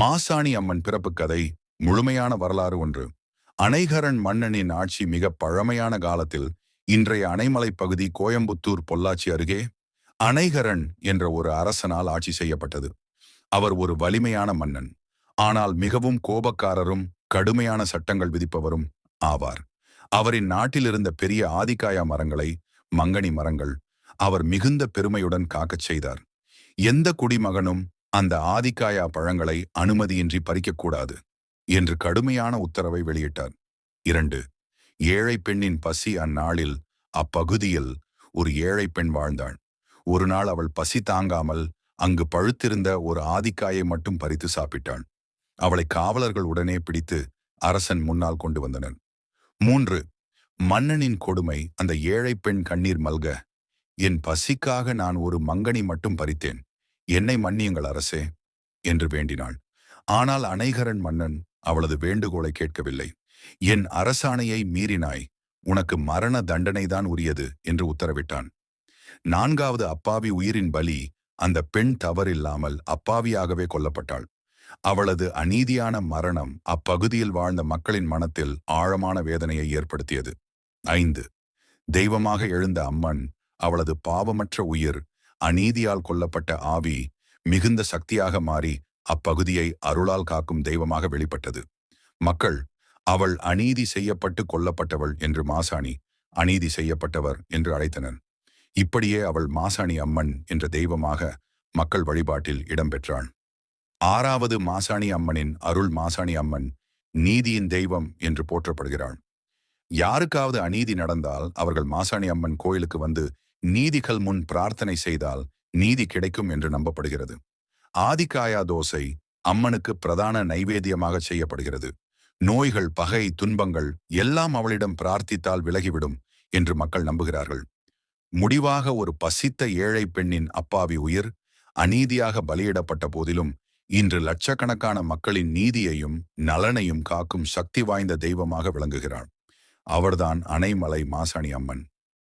மாசாணி அம்மன் பிறப்பு கதை முழுமையான வரலாறு ஒன்று. அணைகரன் மன்னனின் ஆட்சி மிக பழமையான காலத்தில் இன்றைய அணைமலை பகுதி கோயம்புத்தூர் பொள்ளாச்சி அருகே அணைகரன் என்ற ஒரு அரசனால் ஆட்சி செய்யப்பட்டது. அவர் ஒரு வலிமையான மன்னன், ஆனால் மிகவும் கோபக்காரரும் கடுமையான சட்டங்கள் விதிப்பவரும் ஆவார். அவரின் நாட்டில் இருந்த பெரிய ஆதிக்காயா மரங்களை, மங்கனி மரங்கள், அவர் மிகுந்த பெருமையுடன் காக்கச் செய்தார். எந்த குடிமகனும் அந்த ஆதிக்காயா பழங்களை அனுமதியின்றி பறிக்கக்கூடாது என்று கடுமையான உத்தரவை வெளியிட்டார். 2. ஏழை பெண்ணின் பசி. அந்நாளில் அப்பகுதியில் ஒரு ஏழை பெண் வாழ்ந்தாள். ஒரு நாள் அவள் பசி தாங்காமல் அங்கு பழுத்திருந்த ஒரு ஆதிக்காயை மட்டும் பறித்து சாப்பிட்டாள். அவளை காவலர்கள் உடனே பிடித்து அரசன் முன்னால் கொண்டு வந்தனர். 3. மன்னனின் கொடுமை. அந்த ஏழை பெண் கண்ணீர் மல்க, என் பசிக்காக நான் ஒரு மங்கனி மட்டும் பறித்தேன், என்னை மன்னியுங்கள் அரசே என்று வேண்டினாள். ஆனால் அணைகரன் மன்னன் அவளது வேண்டுகோளை கேட்கவில்லை. என் அரசாணையை மீறினாய், உனக்கு மரண தண்டனைதான் உரியது என்று உத்தரவிட்டான். 4. அப்பாவி உயிரின் பலி. அந்த பெண் தவறில்லாமல் அப்பாவியாகவே கொல்லப்பட்டாள். அவளது அநீதியான மரணம் அப்பகுதியில் வாழ்ந்த மக்களின் மனத்தில் ஆழமான வேதனையை ஏற்படுத்தியது. 5. தெய்வமாக எழுந்த அம்மன். அவளது பாவமற்ற உயிர், அநீதியால் கொல்லப்பட்ட ஆவி மிகுந்த சக்தியாக மாறி அப்பகுதியை அருளால் காக்கும் தெய்வமாக வெளிப்பட்டது. மக்கள் அவள் அநீதி செய்யப்பட்டு கொல்லப்பட்டவள் என்று மாசாணி, அநீதி செய்யப்பட்டவர் என்று அழைத்தனர். இப்படியே அவள் மாசாணி அம்மன் என்ற தெய்வமாக மக்கள் வழிபாட்டில் இடம்பெற்றாள். 6. மாசாணி அம்மனின் அருள். மாசாணி அம்மன் நீதியின் தெய்வம் என்று போற்றப்படுகிறாள். யாருக்காவது அநீதி நடந்தால் அவர்கள் மாசாணி அம்மன் கோயிலுக்கு வந்து நீதிகள் முன் பிரார்த்தனை செய்தால் நீதி கிடைக்கும் என்று நம்பப்படுகிறது. ஆதிக்காயா தோசை அம்மனுக்கு பிரதான நைவேத்தியமாக செய்யப்படுகிறது. நோய்கள், பகை, துன்பங்கள் எல்லாம் அவளிடம் பிரார்த்தித்தால் விலகிவிடும் என்று மக்கள் நம்புகிறார்கள். முடிவாக, ஒரு பசித்த ஏழை பெண்ணின் அப்பாவி உயிர் அநீதியாக பலியிடப்பட்ட போதிலும் இன்று லட்சக்கணக்கான மக்களின் நீதியையும் நலனையும் காக்கும் சக்தி வாய்ந்த தெய்வமாக விளங்குகிறாள். அவர்தான் அணைமலை மாசாணி அம்மன்.